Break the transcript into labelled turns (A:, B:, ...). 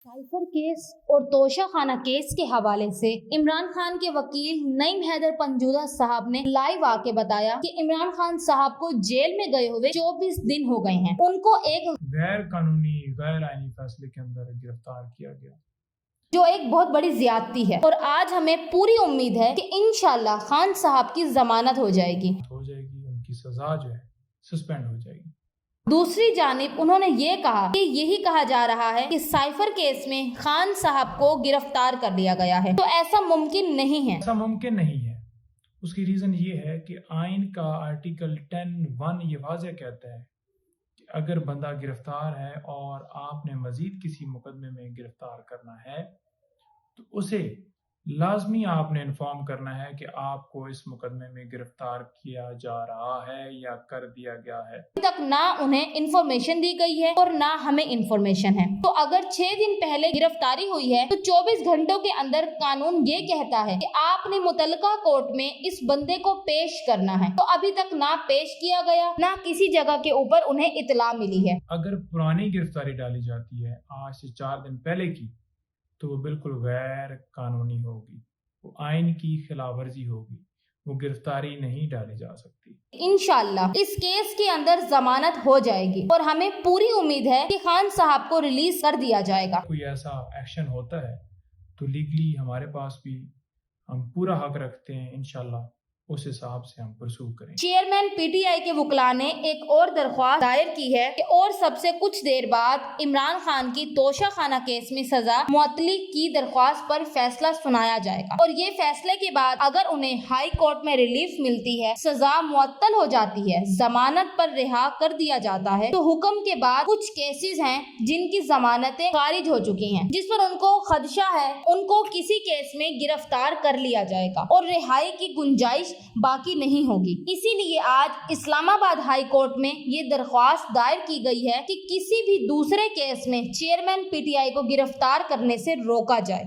A: Cipher case और तोशा खाना case के हवाले से इमरान खान के वकील नईम हैदर पंजूदा साहब ने लाइव आके बताया कि इमरान खान साहब को जेल में गए हुए 24 दिन हो गए हैं। उनको एक
B: गैर कानूनी गैर आईनी फैसले के अंदर गिरफ्तार किया गया,
A: जो एक बहुत बड़ी ज्यादती है। और आज हमें पूरी उम्मीद है कि इंशाल्लाह खान साहब की जमानत हो जाएगी,
B: उनकी सजा जो है सस्पेंड हो जाएगी।
A: दूसरी जानिब उन्होंने ये कहा कि यही कहा जा रहा है कि साइफर केस में खान साहब को गिरफ्तार कर लिया गया है, तो ऐसा मुमकिन नहीं है।
B: ऐसा मुमकिन नहीं है। उसकी रीजन ये है कि आइन का आर्टिकल 10(1) ये वाज़ेह कहता है कि अगर बंदा गिरफ्तार है और आपने मजीद किसी मुकदमे में गिरफ्तार करना है तो उसे लाजमी आपने इन्फॉर्म करना है कि आपको इस मुकदमे में गिरफ्तार किया जा रहा है या कर दिया गया है।
A: अभी तक ना उन्हें इंफॉर्मेशन दी गई है और ना हमें इंफॉर्मेशन है। तो अगर 6 दिन पहले गिरफ्तारी हुई है तो 24 घंटों के अंदर कानून ये कहता है कि आपने मुतलका कोर्ट में इस बंदे को पेश करना है। तो अभी तक ना पेश किया गया, ना किसी जगह के ऊपर उन्हें इतला मिली है।
B: अगर पुरानी गिरफ्तारी डाली जाती है आज से 4 दिन पहले की, तो वो बिल्कुल गैर कानूनी होगी, वो आइन की खिलाफ वर्जी होगी, वो गिरफ्तारी नहीं डाली जा सकती।
A: इंशाल्लाह इस केस के अंदर जमानत हो जाएगी और हमें पूरी उम्मीद है कि खान साहब को रिलीज कर दिया जाएगा।
B: कोई ऐसा एक्शन होता है तो लीगली हमारे पास भी हम पूरा हक रखते हैं, इंशाल्लाह उस हिसाब से हम परसू करें।
A: चेयरमैन पीटीआई के वकला ने एक और दरख्वास्त दायर की है कि और सबसे कुछ देर बाद इमरान खान की तोशा खाना केस में सजा मुअत्तली की दरख्वास्त पर फैसला सुनाया जाएगा और ये फैसले के बाद अगर उन्हें हाई कोर्ट में रिलीफ मिलती है, सजा मुअत्तल हो जाती है, जमानत पर रिहा कर दिया जाता है, तो हुक्म के बाद कुछ केसेस हैं जिनकी जमानतें खारिज हो चुकी हैं, जिस पर उनको खदशा है उनको किसी केस में गिरफ्तार कर लिया जाएगा और रिहाई की गुंजाइश बाकी नहीं होगी। इसीलिए आज इस्लामाबाद हाई कोर्ट में ये दरख्वास्त दायर की गई है कि किसी भी दूसरे केस में चेयरमैन पीटीआई को गिरफ्तार करने से रोका जाए।